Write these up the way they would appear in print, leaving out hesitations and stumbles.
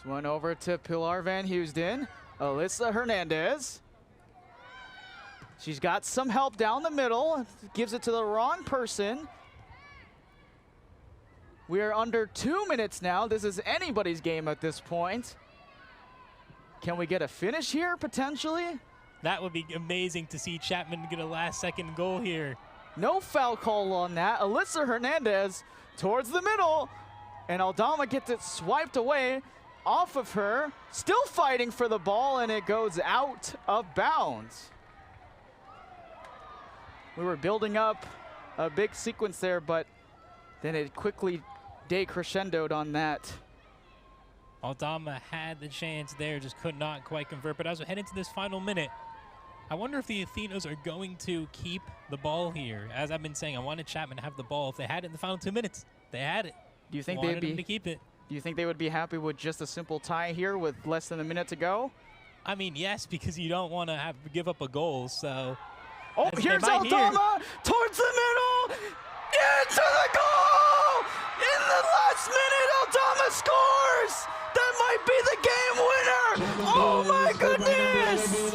This one over to Pilar Van Housden. Alyssa Hernandez. She's got some help down the middle. Gives it to the wrong person. We are under 2 minutes now. This is anybody's game at this point. Can we get a finish here, potentially? That would be amazing to see Chapman get a last-second goal here. No foul call on that. Alyssa Hernandez towards the middle. And Aldama gets it swiped away off of her. Still fighting for the ball, and it goes out of bounds. We were building up a big sequence there, but then it quickly decrescendoed on that. Aldama had the chance there, just could not quite convert. But as we head into this final minute, I wonder if the Athenas are going to keep the ball here. As I've been saying, I wanted Chapman to have the ball. If they had it in the final 2 minutes, they had it. Do you think wanted them to keep it? Do you think they would be happy with just a simple tie here with less than a minute to go? I mean, yes, because you don't want to give up a goal. So, oh, here's Aldama towards the middle, into the goal! In the last minute, Aldama scores! That might be the game winner! Oh my goodness!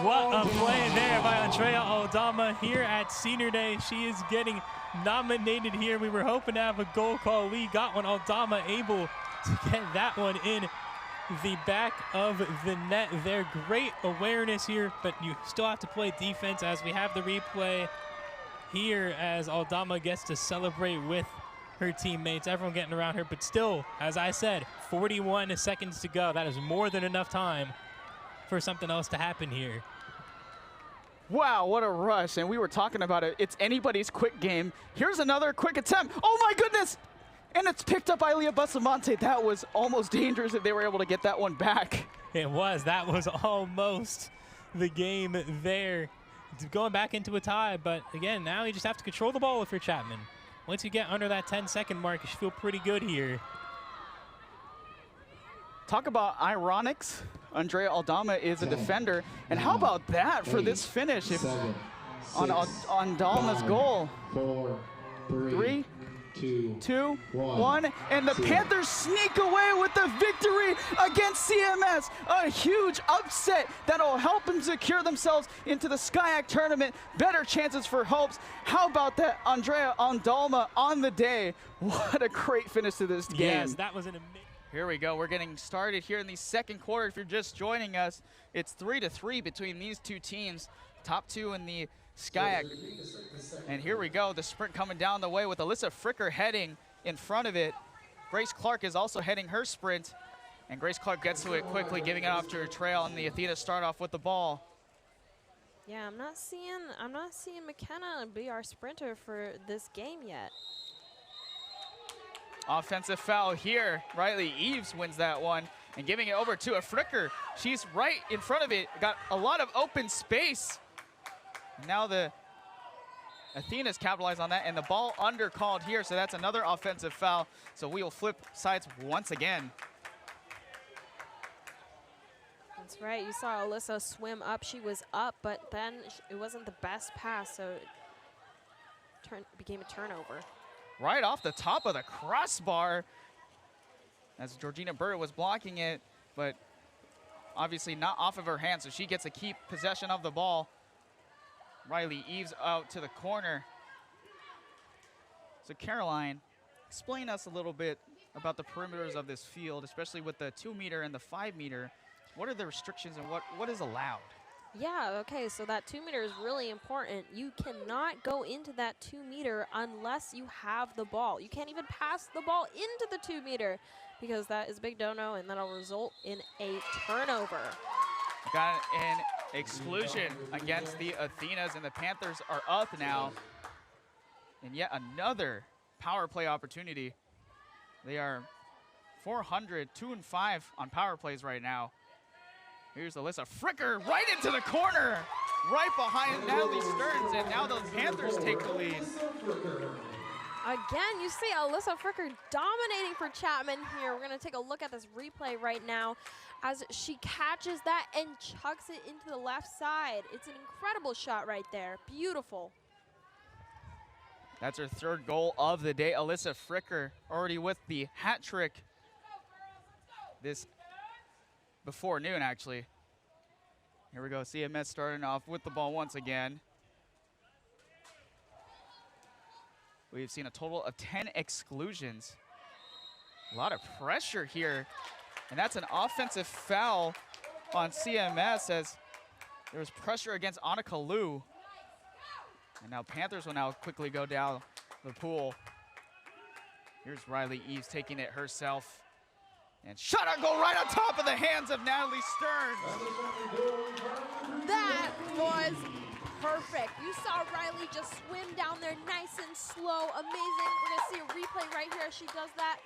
What a play there by Andrea Aldama here at Senior Day. She is getting nominated here. We were hoping to have a goal call. We got one. Aldama able to get that one in the back of the net there. Great awareness here, but you still have to play defense as we have the replay here as Aldama gets to celebrate with her teammates, everyone getting around her, but still, as I said, 41 seconds to go. That is more than enough time for something else to happen here. Wow, what a rush, and we were talking about it. It's anybody's quick game. Here's another quick attempt. Oh my goodness! And it's picked up by Leah Bustamante. That was almost dangerous if they were able to get that one back. It was. That was almost the game there. Going back into a tie, but again, now you just have to control the ball if you're Chapman. Once you get under that 10-second mark, you should feel pretty good here. Talk about ironics. Andrea Aldama is a defender. And how about that for this finish on Aldama's goal? 4, 3, 2, 1. 1. And the Panthers sneak away with the victory against CMS. A huge upset that'll help them secure themselves into the SCIAC tournament. Better chances for hopes. How about that, Andrea Aldama on the day? What a great finish to this game. Yes, that was an amazing. Here we go. We're getting started here in the second quarter. If you're just joining us, it's 3-3 between these two teams. Top two in the SCIAC. And here we go. The sprint coming down the way with Alyssa Fricker heading in front of it. Grace Clark is also heading her sprint. And Grace Clark gets to it quickly, giving it off to her trail, and the Athenas start off with the ball. Yeah, I'm not seeing McKenna be our sprinter for this game yet. Offensive foul here. Riley Eves wins that one and giving it over to a Fricker. She's right in front of it. Got a lot of open space. Now the Athenas capitalize on that, and the ball undercalled here, so that's another offensive foul. So we will flip sides once again. That's right. You saw Alyssa swim up. She was up, but then it wasn't the best pass, so it became a turnover. Right off the top of the crossbar as Georgina Burr was blocking it, but obviously not off of her hand, so she gets to keep possession of the ball. Riley Eves out to the corner. So Caroline, explain us a little bit about the perimeters of this field, especially with the 2-meter and the 5-meter. What are the restrictions and what is allowed? Yeah, okay, so that 2-meter is really important. You cannot go into that 2-meter unless you have the ball. You can't even pass the ball into the 2-meter because that is a big no-no, and that'll result in a turnover. Got an exclusion against the Athenas, and the Panthers are up now. And yet another power play opportunity. They are 400, 2 and 5 on power plays right now. Here's Alyssa Fricker right into the corner, right behind Natalie Stearns, and now the Panthers take the lead. Again, you see Alyssa Fricker dominating for Chapman here. We're going to take a look at this replay right now as she catches that and chucks it into the left side. It's an incredible shot right there. Beautiful. That's her third goal of the day. Alyssa Fricker already with the hat trick. this before noon, actually. Here we go, CMS starting off with the ball once again. We've seen a total of 10 exclusions. A lot of pressure here, and that's an offensive foul on CMS as there was pressure against Annika Liu. And now Panthers will now quickly go down the pool. Here's Riley Eves taking it herself. And shot on goal right on top of the hands of Natalie Stearns. That was perfect. You saw Riley just swim down there nice and slow. Amazing. We're going to see a replay right here as she does that.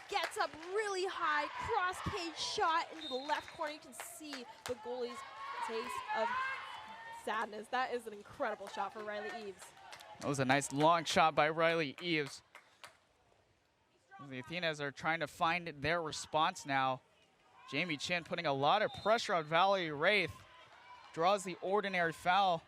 Gets up really high, cross cage shot into the left corner. You can see the goalie's taste of sadness. That is an incredible shot for Riley Eves. That was a nice long shot by Riley Eves. The Athenas are trying to find their response now. Jamie Chin putting a lot of pressure on Valerie Wraith. Draws the ordinary foul.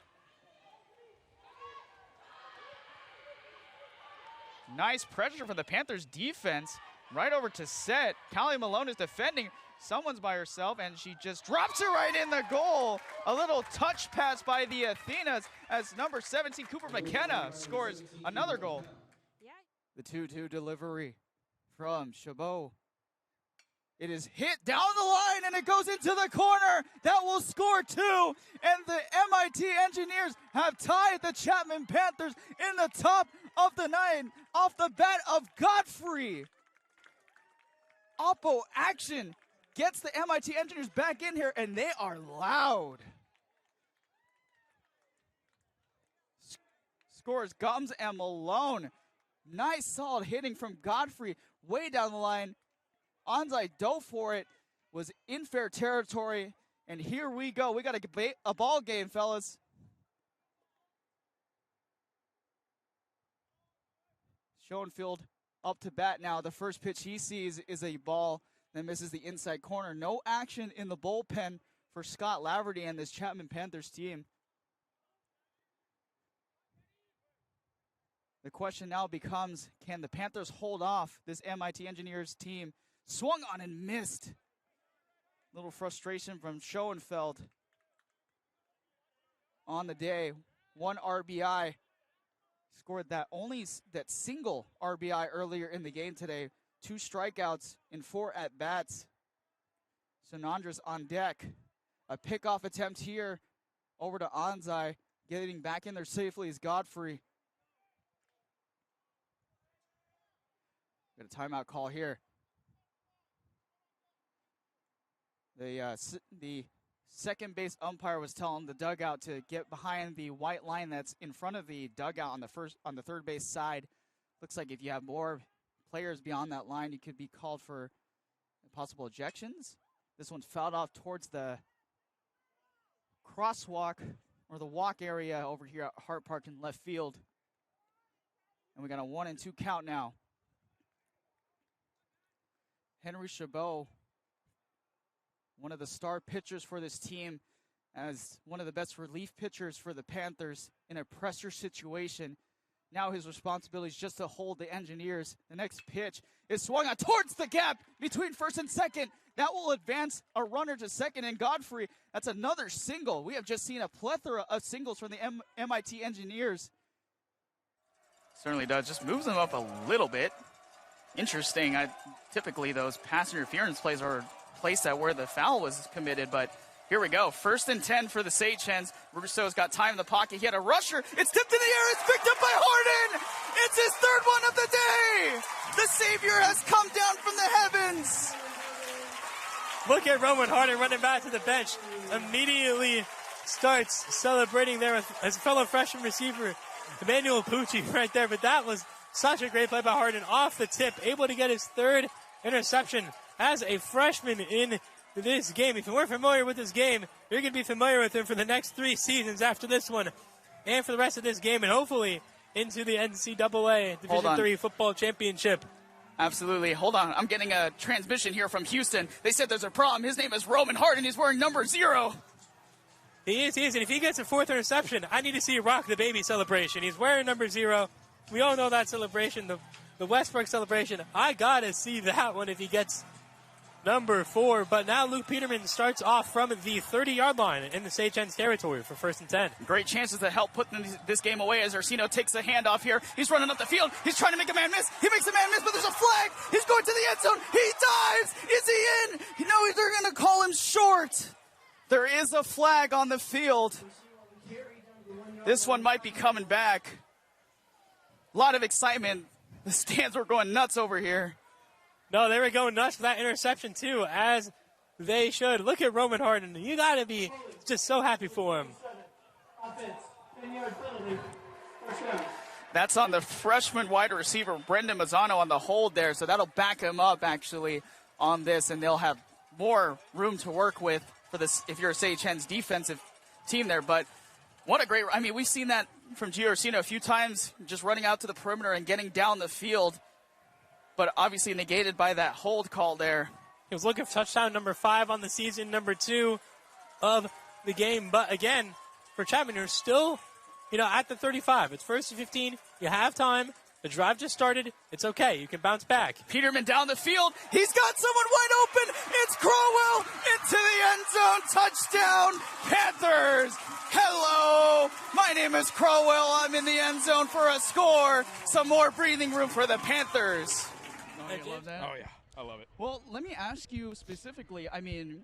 Nice pressure for the Panthers defense. Right over to set. Callie Malone is defending. Someone's by herself, and she just drops it right in the goal. A little touch pass by the Athenas as number 17, Cooper McKenna, scores another goal. Yeah. The 2-2 delivery from Chabot. It is hit down the line, and it goes into the corner. That will score 2, and the MIT Engineers have tied the Chapman Panthers in the top of the 9 off the bat of Godfrey. Oppo action gets the MIT Engineers back in here, and they are loud. Scores Gums and Malone. Nice solid hitting from Godfrey way down the line. Anzai dove for it, was in fair territory, and here we go. We got a ball game, fellas. Schoenfield up to bat now. The first pitch he sees is a ball that misses the inside corner. No action in the bullpen for Scott Laverty and this Chapman Panthers team. The question now becomes, can the Panthers hold off this MIT Engineers team? Swung on and missed. Little frustration from Schoenfeld on the day. 1 RBI. Scored that single RBI earlier in the game today. 2 strikeouts in 4 at-bats. Sanandra's on deck. A pickoff attempt here over to Anzai. Getting back in there safely is Godfrey. Got a timeout call here. The second base umpire was telling the dugout to get behind the white line that's in front of the dugout on the third base side. Looks like if you have more players beyond that line, you could be called for possible ejections. This one's fouled off towards the crosswalk or the walk area over here at Hart Park in left field. And we got a 1-2 count now. Henry Chabot, one of the star pitchers for this team, as one of the best relief pitchers for the Panthers in a pressure situation. Now his responsibility is just to hold the Engineers. The next pitch is swung out towards the gap between first and second. That will advance a runner to second, and Godfrey, that's another single. We have just seen a plethora of singles from the MIT Engineers. Certainly does. Just moves them up a little bit. Interesting. Typically those pass interference plays are placed at where the foul was committed, but here we go. 1st and 10 for the Sachens. Rousseau's got time in the pocket. He had a rusher. It's tipped in the air. It's picked up by Harden. It's his 3rd one of the day. The Savior has come down from the heavens. Look at Roman Harden running back to the bench. Immediately starts celebrating there with his fellow freshman receiver, Emmanuel Pucci, right there. But that was such a great play by Harden off the tip, able to get his 3rd interception as a freshman in this game. If you weren't familiar with this game, you're going to be familiar with him for the next 3 seasons after this one and for the rest of this game and hopefully into the NCAA Division III football championship. Absolutely. Hold on. I'm getting a transmission here from Houston. They said there's a problem. His name is Roman Harden. He's wearing number 0. He is. And if he gets a 4th interception, I need to see Rock the Baby celebration. He's wearing number 0. We all know that celebration, the Westbrook celebration. I got to see that one if he gets number 4. But now Luke Peterman starts off from the 30-yard line in the Sage-Hens territory for 1st and 10. Great chances to help put this game away as Orsino takes the handoff here. He's running up the field. He's trying to make a man miss. He makes a man miss, but there's a flag. He's going to the end zone. He dives. Is he in? No, they're going to call him short. There is a flag on the field. This one might be coming back. A lot of excitement. The stands were going nuts over here. No, they were going nuts for that interception, too, as they should. Look at Roman Harden. You got to be just so happy for him. That's on the freshman wide receiver, Brendan Mazzano, on the hold there. So that'll back him up, actually, on this, and they'll have more room to work with for this if you're a Sage-Hens defensive team there. But what a great – I mean, we've seen that from Gio Orsino a few times, just running out to the perimeter and getting down the field. But obviously negated by that hold call there. He was looking for touchdown number 5 on the season, number 2 of the game. But again, for Chapman, you're still, at the 35. It's 1st and 15. You have time. The drive just started. It's okay. You can bounce back. Peterman down the field. He's got someone wide open. It's Crowell into the end zone. Touchdown, Panthers. Hello. My name is Crowell. I'm in the end zone for a score. Some more breathing room for the Panthers. Oh, you love that? Oh, yeah. I love it. Well, let me ask you specifically, I mean,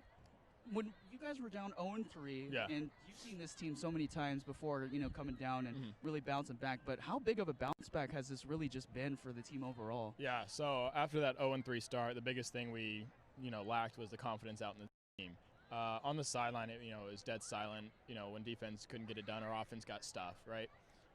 when you guys were down 0-3, Yeah. and you've seen this team so many times before, coming down and really bouncing back, but how big of a bounce back has this really just been for the team overall? Yeah, so after that 0-3 start, the biggest thing we, lacked was the confidence out in the team. On the sideline, it was dead silent. When defense couldn't get it done, our offense got stuffed, right?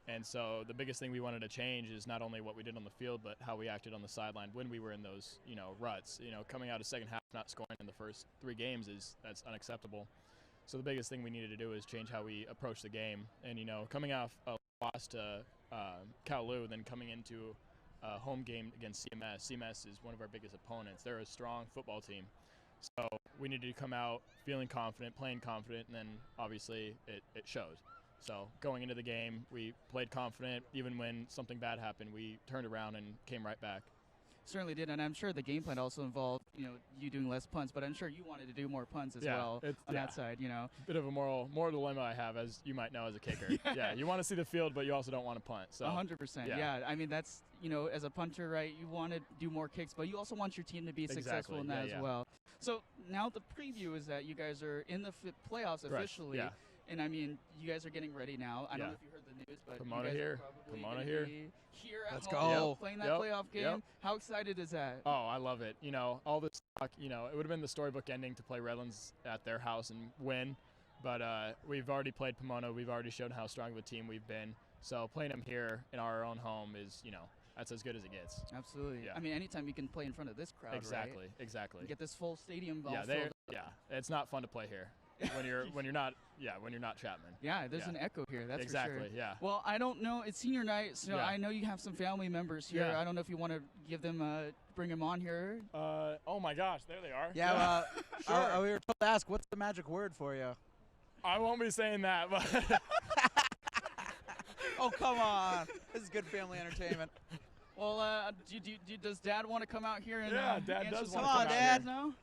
And so the biggest thing we wanted to change is not only what we did on the field, but how we acted on the sideline when we were in those, ruts. Coming out of second half, not scoring in the first 3 games that's unacceptable. So the biggest thing we needed to do is change how we approach the game. And, coming off a loss to Kowloon, then coming into a home game against CMS. CMS is one of our biggest opponents. They're a strong football team. So we needed to come out feeling confident, playing confident, and then obviously it showed. So going into the game, we played confident. Even when something bad happened, we turned around and came right back. Certainly did, and I'm sure the game plan also involved, you doing less punts, but I'm sure you wanted to do more punts as well on that side, Bit of a moral dilemma I have, as you might know, as a kicker. Yeah, you want to see the field, but you also don't want to punt. So 100%. Yeah, I mean, that's, as a punter, right, you want to do more kicks, but you also want your team to be successful in that as well. So now the preview is that you guys are in the playoffs officially. Yeah. And, I mean, you guys are getting ready now. I don't know if you heard the news, but Pomona you guys here. are probably Pomona gonna here. be here at Let's home go. playing that playoff game. Yep. How excited is that? Oh, I love it. All this talk, it would have been the storybook ending to play Redlands at their house and win. But we've already played Pomona. We've already shown how strong of a team we've been. So playing them here in our own home is, that's as good as it gets. Absolutely. Yeah. I mean, anytime you can play in front of this crowd, Exactly, right? exactly. And get this full stadium all Yeah, filled up. it's not fun to play here when you're not Chapman. Yeah, there's an echo here. That's exactly. for sure. Yeah. Well, I don't know. It's senior night, so I know you have some family members here. Yeah. I don't know if you want to give them, bring them on here. Oh my gosh, there they are. Yeah. Sure. We were told to ask, what's the magic word for you? I won't be saying that, but Oh, come on. This is good family entertainment. Well, does Dad want to come out here and Dad answer does some want to come out questions here. now?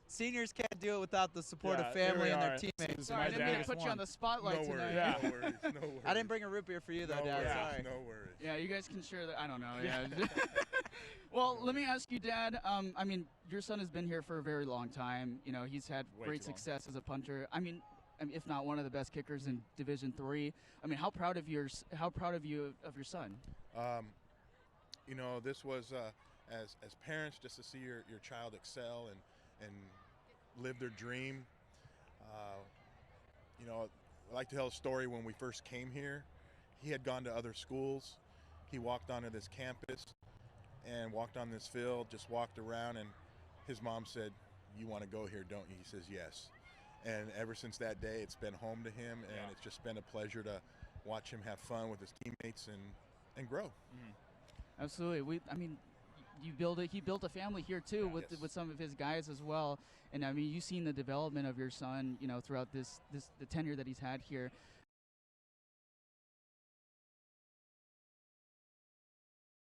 Seniors can't do it without the support of here family we and their are. teammates. Sorry, I didn't mean to dad put you on the spotlight No tonight. worries, Yeah. no worries, no worries. I didn't bring a root beer for you, though, no Dad. worries, Sorry. no worries. Yeah, you guys can share that. I don't know. Yeah. Well, let me ask you, Dad. I mean, your son has been here for a very long time. He's had Way great too long. success as a punter. I mean, if not one of the best kickers in Division III. I mean, how proud of you of your son? This was as parents, just to see your child excel and live their dream. I like to tell a story. When we first came here, he had gone to other schools. He walked onto this campus and walked on this field, just walked around, and his mom said, "You want to go here, don't you?" He says, "Yes." And ever since that day, it's been home to him, and it's just been a pleasure to watch him have fun with his teammates and grow. Absolutely. He built a family here too with some of his guys as well. And I mean, you've seen the development of your son, throughout the tenure that he's had here.